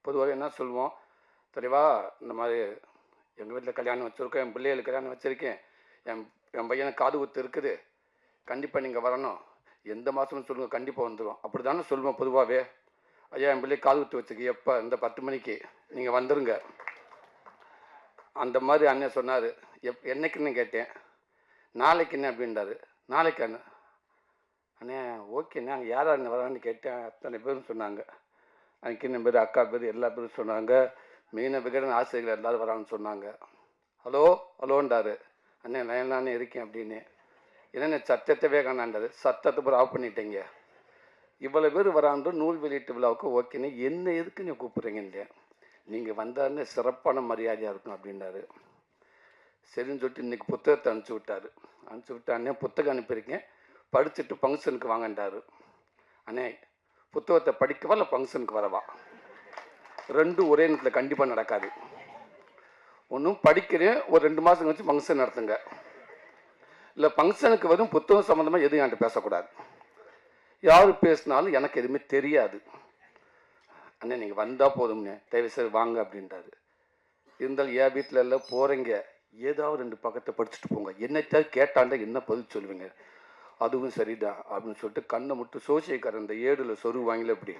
பொதுவாக என்ன சொல்லுவோம், தெளிவா இந்த மாதிரி எங்கள் வீட்டில் கல்யாணம் வச்சுருக்கேன், என் பிள்ளைகளுக்கு கல்யாணம் வச்சுருக்கேன், என் என் பையனுக்கு காது குத்து இருக்குது, கண்டிப்பாக நீங்கள் வரணும், எந்த மாதம்னு சொல்லுங்கள், கண்டிப்பாக வந்துடும். அப்படி தானே சொல்லுவோம் பொதுவாகவே. ஐயா என் பிள்ளைக்கு காது குத்து வச்சுருக்கு, எப்போ இந்த 10 மணிக்கு நீங்கள் வந்துடுங்க. அந்த மாதிரி அண்ணன் சொன்னார். என்னைக்குன்னு கேட்டேன். நாளைக்குன்னு அப்படின்றாரு. நாளைக்கு அண்ணே ஓகேண்ணே, அங்கே யார் யார் வரான்னு கேட்டேன். அத்தனை பேரும் சொன்னாங்க. அன்னைக்கு பேர், அக்கா பேர், எல்லா பேரும் சொன்னாங்க. மெயினாக விகடன் ஆசிரியர்கள் எல்லாரும் வரான்னு சொன்னாங்க. ஹலோ ஹலோன்றாரு. அண்ணே நான் இருக்கேன் அப்படின்னு. என்னென்ன சத்தத்தவே காணாண்டாரு. சத்தத்தை பூரா ஆஃப் பண்ணிட்டீங்க. இவ்வளோ பேர் வராண்டு நூல் வெளியீட்டு விழாவுக்கு ஓகேன்னு என்ன எதுக்கு நீ கூப்பிட்றீங்க? நீங்கள் வந்தாருன்னு சிறப்பான மரியாதையாக இருக்கும் அப்படின்னாரு. சரின்னு சொல்லிட்டு இன்றைக்கி புத்தகத்தை அனுப்பிச்சி விட்டார். அனுப்பிச்சி விட்டு அண்ணே புத்தகம் அனுப்பியிருக்கேன், படிச்சுட்டு ஃபங்க்ஷனுக்கு வாங்கண்டாரு. அண்ணே புத்தகத்தை படிக்கவா இல்லை ஃபங்க்ஷனுக்கு வரவா? ரெண்டும் ஒரே நேரத்தில் கண்டிப்பாக நடக்காது. ஒன்றும் படிக்கிறேன், ஒரு 2 மாதம் கழிச்சு ஃபங்க்ஷன் நடத்துங்க. இல்லை ஃபங்க்ஷனுக்கு வரும் புத்தகம் சம்மந்தமாக எதுவும் என்கிட்ட பேசக்கூடாது. யார் பேசினாலும் எனக்கு எதுவுமே தெரியாது. அண்ணே நீங்கள் வந்தால் போதும்ண்ணே, தயவுசெய்து வாங்க அப்படின்றாரு. இருந்தாலும் என் வீட்டில் எல்லாம் போகிறீங்க, ஏதாவது 2 பக்கத்தை படிச்சுட்டு போங்க, என்னத்தாவது கேட்டாண்டா என்ன பதில் சொல்லுவீங்க? அதுவும் சரிதான் அப்படின்னு சொல்லிட்டு கண்ணை மட்டும் சோசியக்காரர் இந்த ஏடில் சொரு வாங்கல இப்படி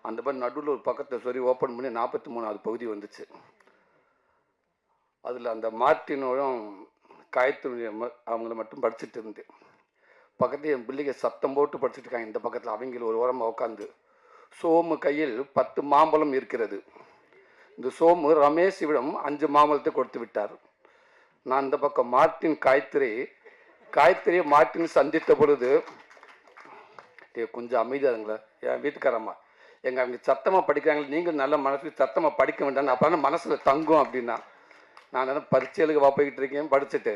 அந்த மாதிரி நடுவில் ஒரு பக்கத்தை சொறி ஓப்பன் பண்ணி 43வது பகுதி வந்துச்சு. அதில் அந்த மார்ட்டினோடும் காயத்ரி அவங்கள மட்டும் படிச்சுட்டு இருந்தேன். பக்கத்தில் என் பிள்ளைங்க சத்தம் போட்டு படிச்சுட்டு இருக்காங்க. இந்த பக்கத்தில் அவங்கள ஒரு ஓரமாக உட்காந்து. சோமு கையில் 10 மாம்பழம் இருக்கிறது. இந்த சோமு ரமேஷிடம் 5 மாம்பழத்தை கொடுத்து விட்டார். நான் இந்த பக்கம் மார்ட்டின் காயத்ரியை மார்ட்டின் சந்தித்த பொழுது, கொஞ்சம் அமைதியாதுங்களா என் வீட்டுக்காரம்மா, அவங்க சத்தமாக படிக்கிறாங்களே, நீங்கள் நல்ல மனசுக்கு சத்தமாக படிக்க வேண்டாம், அப்போ மனசில் தங்கும் அப்படின்னா. நான் என்ன பரீட்சைகளுக்கு போய்கிட்டு இருக்கேன், படிச்சுட்டு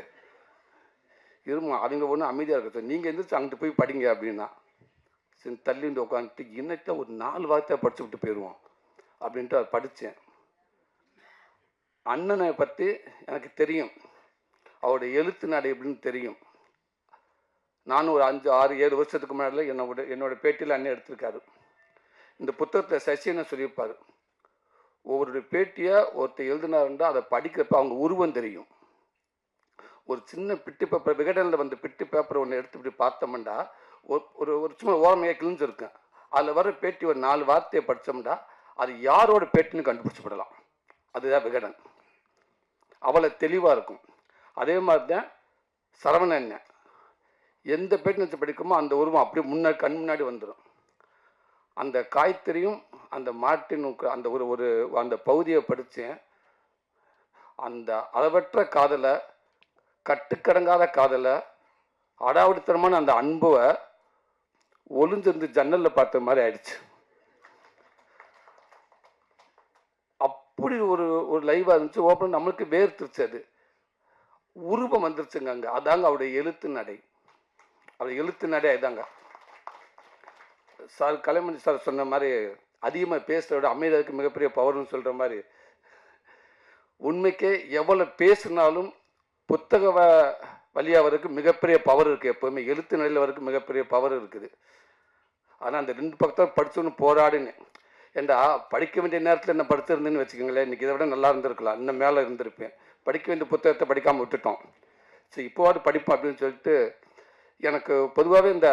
இருமா அவங்க ஒன்றும் அமைதியாக இருக்க, நீங்கள் எந்திரிச்சு அங்கிட்டு போய் படிங்க அப்படின்னா. சரி தள்ளி வந்து உட்காந்துட்டு இன்னத்தை ஒரு 4 வார்த்தையை படிச்சு விட்டு போயிடுவோம் அப்படின்ட்டு அதை படித்தேன். அண்ணனை பற்றி எனக்கு தெரியும், அவருடைய எழுத்து நடை எப்படின்னு தெரியும். நானும் ஒரு 5, 6, 7 வருஷத்துக்கு முன்னாடி என்னோட பேட்டியில் அண்ணன் எடுத்திருக்காரு. இந்த புத்தகத்தில் சசின்னு சொல்லியிருப்பார், ஒவ்வொருடைய பேட்டியை ஒருத்தர் எழுதினாருன்றா அதை படிக்கிறப்ப அவங்க உருவம் தெரியும். ஒரு சின்ன பிட்டு பேப்பர், விகடனில் வந்து பிட்டு பேப்பர் ஒன்று எடுத்து இப்படி பார்த்தோம்னா ஒரு சும்மா ஓரமையாக கிழிஞ்சிருக்கேன். அதில் வர பேட்டி ஒரு 4 வார்த்தையை படித்தோம்னா அது யாரோட பேட்டின்னு கண்டுபிடிச்சிப்படலாம். அதுதான் விகடன். அவ்வளோ தெளிவாக இருக்கும். அதே மாதிரி தான் சரவணன் எந்த பேட்டி வச்சு படிக்குமோ அந்த உருவம் அப்படியே கண் முன்னாடி வந்துடும். அந்த காயத்ரியும் அந்த மார்ட்டினுக்கு அந்த அந்த பகுதியை படித்தேன். அந்த அளவற்ற காதலை, கட்டுக்கடங்காத காதலை, அடாவடித்தனமான அந்த அன்பை ஒளிஞ்சிருந்து ஜன்னலில் பார்த்த மாதிரி ஆயிடுச்சு. அப்படி ஒரு லைவாக இருந்துச்சு. ஓப்பன் நம்மளுக்கு வேர்த்துருச்சு. அது உருவம் வந்துருச்சுங்க அங்கே. அதாங்க அவருடைய எழுத்து நடை. அவருடைய எழுத்து நடை அதுதாங்க. சார் கலைமணி சார் சொன்ன மாதிரி அதிகமாக பேசுகிறோட அமைதிக்கு மிகப்பெரிய பவர்னு சொல்கிற மாதிரி, உண்மைக்கே எவ்வளோ பேசினாலும் புத்தக வழியாக வரைக்கும் மிகப்பெரிய பவர் இருக்குது. எப்போவுமே எழுத்து நிலையில் வரைக்கும் மிகப்பெரிய பவர் இருக்குது. ஆனால் அந்த 2 பக்கத்தை படிச்சோன்னு போராடினேன். ஏண்டா படிக்க வேண்டிய நேரத்தில் என்ன படிச்சிருந்தேன்னு வச்சுக்கோங்களேன், இன்றைக்கி இதை விட நல்லா இருந்திருக்கலாம், இன்னும் மேலே இருந்திருப்பேன். படிக்க வேண்டிய புத்தகத்தை படிக்காமல் விட்டுட்டோம். சரி இப்போவாது படிப்போம் அப்படின்னு சொல்லிட்டு, எனக்கு பொதுவாகவே இந்த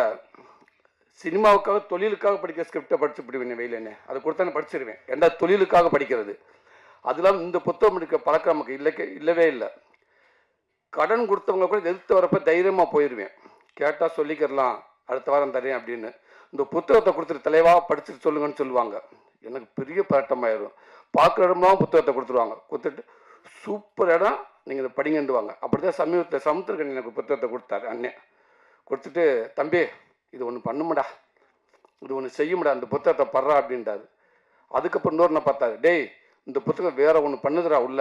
சினிமாவுக்காக தொழிலுக்காக படிக்கிற ஸ்கிரிப்டை படிச்சு விடுவேன் வெயிலேன்னு, அதை கொடுத்தானே படிச்சிருவேன். ஏண்டா தொழிலுக்காக படிக்கிறது. அதெல்லாம் இந்த புத்தகம் படிக்க பழக்கம் நமக்கு இல்லவே இல்லை. கடன் கொடுத்தவங்க கூட எதிர்த்து வரப்போ தைரியமாக போயிடுவேன். கேட்டால் சொல்லிக்கிறலாம், அடுத்த வாரம் தரேன் அப்படின்னு. இந்த புத்தகத்தை கொடுத்துட்டு தலைவாக படிச்சுட்டு சொல்லுங்கன்னு சொல்லுவாங்க. எனக்கு பெரிய பதட்டமாயிடும். பார்க்குற இடம்லாம் புத்தகத்தை கொடுத்துருவாங்க. கொடுத்துட்டு சூப்பர் இடம், நீங்கள் இதை படிங்கண்டுவாங்க. அப்படி தான் சமீபத்தில் சமுத்திரக்கணி எனக்கு புத்தகத்தை கொடுத்தாரு அண்ணன். கொடுத்துட்டு தம்பி இது ஒன்று பண்ணுமுடா, இது ஒன்று செய்யும்டா, அந்த புத்தகத்தை படுறா அப்படின்றாரு. அதுக்கப்புறம் இன்னொரு பார்த்தாரு, டேய் இந்த புத்தகம் வேற ஒன்று பண்ணுதுடா உள்ள,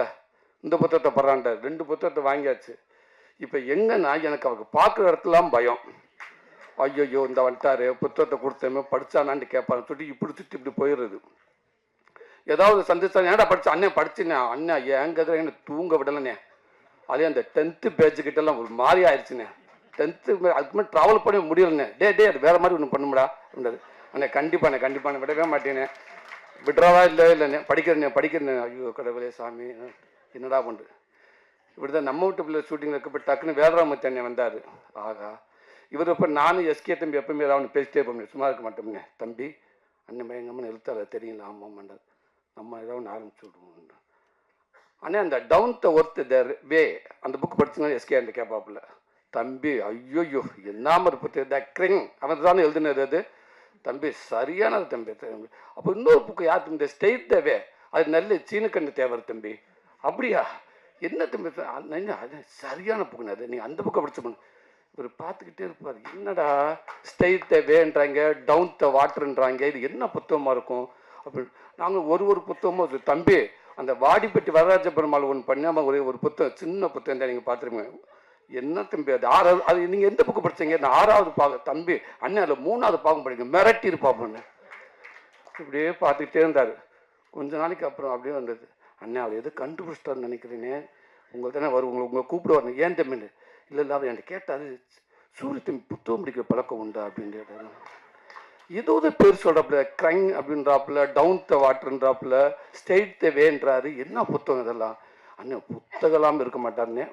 இந்த புத்தகத்தை படுறான்டார். 2 புத்தகத்தை வாங்கியாச்சு. இப்போ எங்கன்னா எனக்கு அவருக்கு பார்க்குற இடத்துலாம் பயம். ஐயோ இந்த வந்துட்டாரு, புத்தகத்தை கொடுத்தமே படித்தானான்னு கேட்பாரு. இப்படி போயிடுறது. ஏதாவது சந்திச்சா ஏன்டா படித்தேன் அண்ணன் படிச்சுண்ணே, அண்ணன் ஏங்க என்ன தூங்க விடலைண்ணே. அதே அந்த 10th பேஜுக்கிட்டலாம் ஒரு மாதிரி ஆயிடுச்சுண்ணே. 10th அதுக்கு மேலே ட்ராவல் பண்ண முடியலண்ணே. டே அது வேறு மாதிரி ஒன்று பண்ணுமுடா அப்படின்றது. அண்ணே கண்டிப்பாண்ணே விடவே மாட்டேனே. விட்றாவா இல்லை இல்லைண்ணே படிக்கிறேன் ஐயோ கடவுளே சாமி என்னடா பண்ணு. இப்படி தான் நம்ம வீட்டு பிள்ளை ஷூட்டிங்கில் இருக்கப்போ டக்குன்னு வேலராமூர்த்தி அண்ணன் வந்தார். ஆகா இவர் இப்போ நானும் எஸ்கே தம்பி எப்பவுமே ஏதாவது பேசிட்டே இருப்போம், சும்மா இருக்க மாட்டோம்ங்க. தம்பி அண்ணன் பயங்கம்னு எழுத்தாள தெரியல, ஆமாம் மாண்டார், நம்ம ஏதாவது ஆரம்பிச்சு விடுவோம். ஆனால் அந்த டவுன் த ஒர்த் தேர் வே அந்த புக் படிச்சுன்னா எஸ்கே அந்த கேட்பாப்புல. தம்பி ஐயோயோ என்னாம இருப்பது த கிரிங் அவன் தானே எழுதுனது அது. தம்பி சரியானது தம்பி. அப்போ இன்னொரு புக்கு யார் தம்பி, ஸ்டேட் த வே, அது நல்ல சீனக்கண்ணு தேவர் தம்பி. அப்படியா என்ன தம்பி அது சரியான புக்குன்னு, அது நீங்கள் அந்த புக்கை படிச்சு பண்ணு. இவர் பார்த்துக்கிட்டே இருப்பார், என்னடா ஸ்டேட் த வேன்றாங்க, டவுன் த வாட்டர்ன்றாங்க, இது என்ன புத்தகமாக இருக்கும் அப்படின்னு. நாங்கள் ஒரு புத்தகமும் தம்பி அந்த வாடிப்பட்டி வரராஜ பெருமாள் ஒன்று பண்ணாமல் ஒரு புத்தகம் சின்ன புத்தகம் தான் நீங்கள் பார்த்துருங்க. என்ன தம்பி அது 6வது, அது நீங்கள் எந்த புக்கு படிச்சீங்க? நான் 6வது பாகம் தம்பி. அண்ணன் அதில் 3வது பாகம் படிங்க, மிரட்டி இருப்பாப்புன்னு. இப்படியே பார்த்துக்கிட்டே இருந்தார். கொஞ்ச நாளைக்கு அப்புறம் அப்படியே வந்தது, அண்ணன் அவர் எது கண்டுபிடிச்சிட்டான்னு நினைக்கிறேனே, உங்களுக்கு தானே வரும், உங்களை கூப்பிட வரணும். ஏன் தம்பின்னு. இல்லை அவர் என்கிட்ட கேட்டார், சூரிய தம்பி புத்தகம் படிக்கிற பழக்கம் உண்டா அப்படின்னு கேட்டார். ஏதோ பேர் சொல்கிறாப்புல, க்ரைங் அப்படின்றாப்புல, டவுன் த வாட்டர்ன்றாப்புல, ஸ்டேட் த வேன்றாரு. என்ன புத்தகம் இதெல்லாம்? அண்ணன் புத்தகம்லாம் இருக்க மாட்டாருன்னே,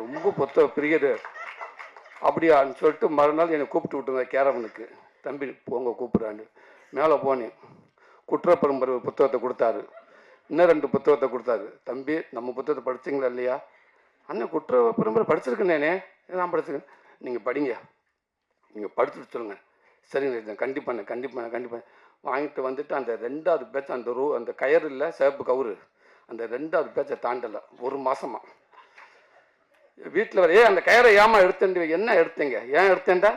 ரொம்ப புத்தக பிரியர். அப்படியான்னு சொல்லிட்டு மறுநாள் என்னை கூப்பிட்டு விட்டுங்க கேரவனுக்கு. தம்பி போங்க கூப்பிட்றான்னு. மேலே போனேன், குற்றப்பெரும்பரை புத்தகத்தை கொடுத்தாரு, இன்னும் 2 புத்தகத்தை கொடுத்தாரு. தம்பி நம்ம புத்தகத்தை படிச்சிங்களா இல்லையா? அண்ணன் குற்றப்பெரும்பரை படிச்சிருக்கேனே. நான் படிச்சிருக்கேன். நீங்கள் படிங்க, நீங்கள் படிச்சுட்டு சொல்லுங்கள். சரிங்க கண்டிப்பாக வாங்கிட்டு வந்துட்டு அந்த 2வது பேட்ச் அந்த கயிறு இல்லை சிவப்பு கவுரு, அந்த 2வது பேட்சை தாண்டலை. 1 மாதமா வீட்டில் வரையே அந்த கயிறை ஏமா எடுத்துட்டு. என்ன எடுத்தீங்க? ஏன் எடுத்தேன்டா?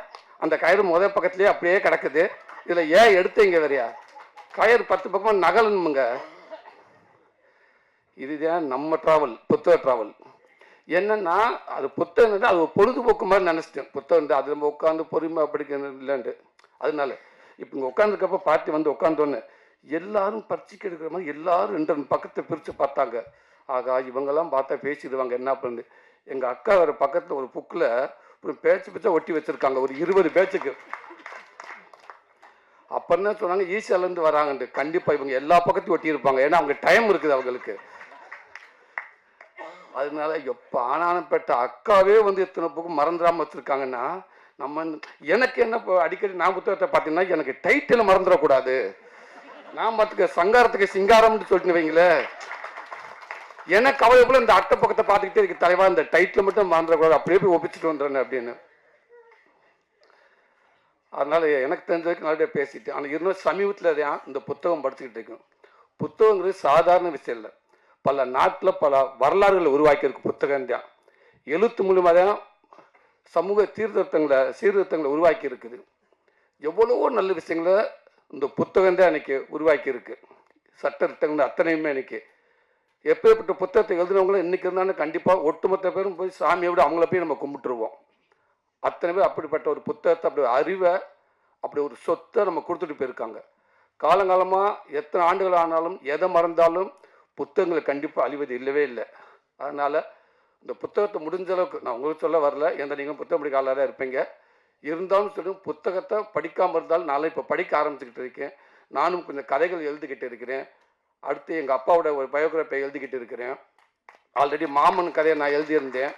அந்த கயிறு முதல் பக்கத்துலேயே அப்படியே கிடக்குது, இதில் ஏன் எடுத்தீங்க வரையா? கயிறு 10 பக்கமாக நகலணுமுங்க. இதுதான் நம்ம ட்ராவல், புத்தக ட்ராவல். என்னன்னா அது புத்தகம் அது ஒரு பொழுதுபோக்கு மாதிரி நினச்சிட்டேன். புத்தகம் அது நம்ம உட்காந்து பொறுமையாக படிக்கணும் இல்லைன்ட்டு. அதனால இப்போ இங்கே உட்காந்துருக்கப்ப பார்ட்டி வந்து உட்காந்தோன்னு எல்லாரும் பரிச்சுக்கு எடுக்கிற மாதிரி எல்லாரும் 2 பக்கத்தை பிரித்து பார்த்தாங்க. ஆகா இவங்கெல்லாம் பார்த்தா பேசிடுவாங்க என்ன பண்ணு. எங்கள் அக்கா வேறு பக்கத்தில் ஒரு புக்கில் ஒரு பேச்சா ஒட்டி வச்சுருக்காங்க, ஒரு 20 பேச்சுக்கு. அப்போ என்ன சொன்னாங்க, ஈஸியாலேருந்து வராங்கன்ட்டு. கண்டிப்பாக இவங்க எல்லா பக்கத்தையும் ஒட்டியிருப்பாங்க, ஏன்னா அவங்க டைம் இருக்குது அவங்களுக்கு. அதனால எப்போ ஆனாலும் பெற்ற அக்காவே வந்து எத்தனை புக்கு மறந்துடாமல் வச்சுருக்காங்கன்னா நம்ம எனக்கு என்ன இப்போ அடிக்கடி நான் புத்தகத்தை பார்த்தீங்கன்னா எனக்கு டைட்டில் மறந்துடக்கூடாது. நான் பார்த்துக்க சங்காரத்துக்கு சிங்காரம்னு சொல்லிட்டு வைங்களேன், எனக்கு கவலை போல இந்த அட்டை பக்கத்தை பார்த்துக்கிட்டே இருக்கு தலைவா, இந்த டைட்டில் மட்டும் மறந்துடக்கூடாது, அப்படியே போய் ஒப்பிச்சுட்டு வந்துடுறேன் அப்படின்னு. அதனால எனக்கு தெரிஞ்ச வரைக்கும் நிறைய பேசிட்டு. ஆனால் இன்னும் சமீபத்தில் தான் இந்த புத்தகம் படிச்சுக்கிட்டு இருக்கோம். புத்தகங்கிறது சாதாரண விஷயம் இல்லை, பல நாட்டில் பல வரலாறுகளை உருவாக்கியிருக்கு புத்தகம் தான். எழுத்து மூலமாக தான் சமூக சீர்திருத்தங்களை உருவாக்கி இருக்குது. எவ்வளவோ நல்ல விஷயங்களை இந்த புத்தகம் தான் அன்னைக்கு உருவாக்கி இருக்கு. சட்டத்திட்டங்கள் அத்தனையுமே இன்னைக்கு எப்பேற்பட்ட புத்தகத்தை எழுதுனவங்களும் இன்னைக்கு இருந்தாலும் கண்டிப்பாக ஒட்டுமொத்த பேரும் போய் சாமியை விட அவங்கள போய் நம்ம கும்பிட்டுருவோம். அத்தனை பேர் அப்படிப்பட்ட ஒரு புத்தகத்தை, அப்படி அறிவை, அப்படி ஒரு சொத்தை நம்ம கொடுத்துட்டு போயிருக்காங்க. காலங்காலமாக எத்தனை ஆண்டுகள் ஆனாலும் எதை மறந்தாலும் புத்தகங்களை கண்டிப்பாக அழிவது இல்லவே இல்லை. அதனால் இந்த புத்தகத்தை முடிஞ்ச அளவுக்கு நான் உங்களுக்கு சொல்ல வரல, எந்த நீங்கள் புத்தகம் படிக்க ஆளாக தான் இருப்பீங்க. இருந்தாலும் சொல்லி புத்தகத்தை படிக்காமல் இருந்தாலும் நான் இப்போ படிக்க ஆரம்பிச்சுக்கிட்டு இருக்கேன். நானும் கொஞ்சம் கதைகள் எழுதிக்கிட்டு இருக்கிறேன். அடுத்து எங்கள் அப்பாவோட ஒரு பயோகிராஃபி எழுதிக்கிட்டு இருக்கிறேன். ஆல்ரெடி மாமன் கதையை நான் எழுதியிருந்தேன்.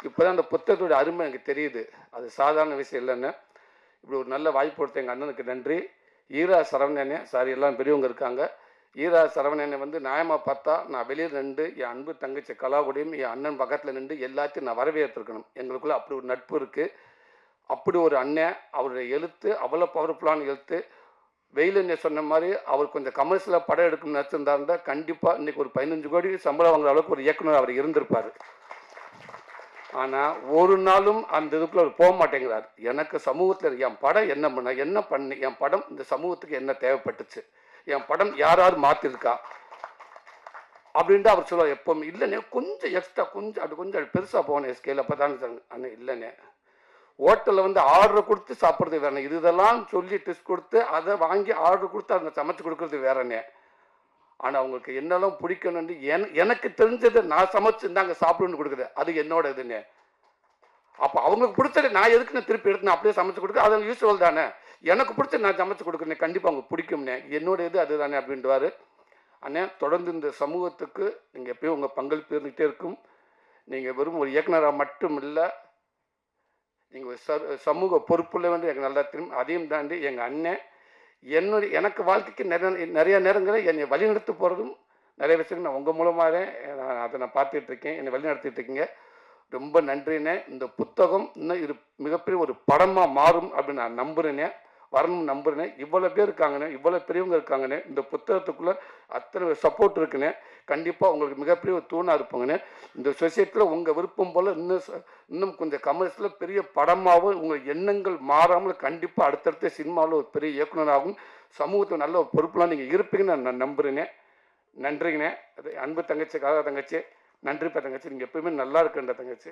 இப்போ தான் அந்த புத்தகத்தோட அருமை எனக்கு தெரியுது, அது சாதாரண விஷயம் இல்லைன்னு. இப்படி ஒரு நல்ல வாய்ப்பு கொடுத்த எங்கள் அண்ணனுக்கு நன்றி. ஈரா சரவணனே, சாரி எல்லாம் பெரியவங்க இருக்காங்க. ஈரா சரவணனை வந்து நியாயமாக பார்த்தா நான் வெளியில் நின்று என் அன்பு தங்கச்சி கலாகுடியும் என் அண்ணன் பக்கத்தில் நின்று எல்லாத்தையும் நான் வரவேற்றிருக்கணும். எங்களுக்குள்ளே அப்படி ஒரு நட்பு இருக்குது. அப்படி ஒரு அண்ணன், அவருடைய எழுத்து அவ்வளோ பவர்ஃபுல்லான எழுத்து. வெயிலண்ணே சொன்ன மாதிரி அவர் கொஞ்சம் கமர்ஷியலாக படம் எடுக்கணும்னு நினச்சிருந்தாருந்தா கண்டிப்பாக இன்றைக்கி ஒரு 15 கோடி சம்பளம் வாங்குற அளவுக்கு ஒரு இயக்குனர் அவர் இருந்திருப்பார். ஆனால் ஒரு நாளும் அந்த இதுக்குள்ள அவர் போக மாட்டேங்கிறார். எனக்கு சமூகத்தில் என் படம் என்ன பண்ணி என் படம் இந்த சமூகத்துக்கு என்ன தேவைப்பட்டுச்சு, என் படம் யாராவது மாற்றிருக்கா அப்படின்ட்டு அவர் சொல்லுவார் எப்போவுமே. இல்லைண்ணே கொஞ்சம் எக்ஸ்ட்ரா கொஞ்சம் பெருசாக போனேன் ஸ்கேல். அப்போ தான் அண்ணே இல்லைண்ணே, ஹோட்டலில் வந்து ஆர்டர் கொடுத்து சாப்பிட்றது வேறண்ணே, இதெல்லாம் சொல்லி டெஸ்ட் கொடுத்து அதை வாங்கி ஆர்டர் கொடுத்து அதை சமைச்சு கொடுக்குறது வேறண்ணே. ஆனால் அவங்களுக்கு என்னெல்லாம் பிடிக்கணும்னு எனக்கு தெரிஞ்சதை நான் சமைச்சு இருந்தாங்க சாப்பிடுன்னு கொடுக்குறது அது என்னோட இதுன்னு. அப்போ அவங்களுக்கு பிடிச்சது நான் எதுக்கு நான் திருப்பி எடுத்து நான் அப்படியே சமைச்சு கொடுக்க அது யூஸ்வல் தானே. எனக்கு பிடிச்ச நான் சமைச்சு கொடுக்குறேன், கண்டிப்பாக அவங்க பிடிக்கும்னே, என்னோட இது அதுதானே அப்படின்ட்டுவாரு. அண்ணே தொடர்ந்து இந்த சமூகத்துக்கு நீங்கள் எப்பயும் உங்கள் பங்களிப்பு இருந்துகிட்டே இருக்கும். நீங்கள் வெறும் ஒரு இயக்குனராக மட்டும் இல்லை, நீங்கள் ஒரு சமூக பொறுப்புள்ள வந்து எனக்கு நல்லா தெரியும். அதையும் தாண்டி எங்கள் அண்ணன் எனக்கு வாழ்க்கைக்கு நிறைய நேரங்களில் என்னை வழிநடத்த போகிறதும் நிறைய விஷயங்கள் நான் உங்கள் மூலமாக அதை நான் பார்த்துட்ருக்கேன். என்னை வழிநடத்திட்டு இருக்கீங்க. ரொம்ப நன்றிண்ணே. இந்த புத்தகம் இன்னும் இது மிகப்பெரிய ஒரு படமாக மாறும் அப்படின்னு நான் நம்புகிறேனே, வரணும்னு நம்புகிறேனே. இவ்வளோ பேர் இருக்காங்கண்ணே, இவ்வளோ பெரியவங்க இருக்காங்கண்ணே, இந்த புத்தகத்துக்குள்ளே அத்தனை சப்போர்ட் இருக்குண்ணே. கண்டிப்பாக உங்களுக்கு மிகப்பெரிய ஒரு தூணாக இருப்பாங்கண்ணே. இந்த சொசைட்டியில் உங்கள் விருப்பம் போல் இன்னும் கொஞ்சம் கமர்ஷியலில் பெரிய படமாகவும் உங்கள் எண்ணங்கள் மாறாமல் கண்டிப்பாக அடுத்தடுத்த சினிமாவில் ஒரு பெரிய இயக்குனராகவும் சமூகத்தில் நல்ல ஒரு பொறுப்புலாம் நீங்கள் இருப்பீங்கன்னு நான் நம்புகிறேனே. நன்றிங்கண்ணே. அது அன்பு தங்கச்சி, தங்கச்சி, நன்றிப்பா தங்கச்சி. நீங்கள் எப்பவுமே நல்லா இருக்குன்ற தங்கச்சி.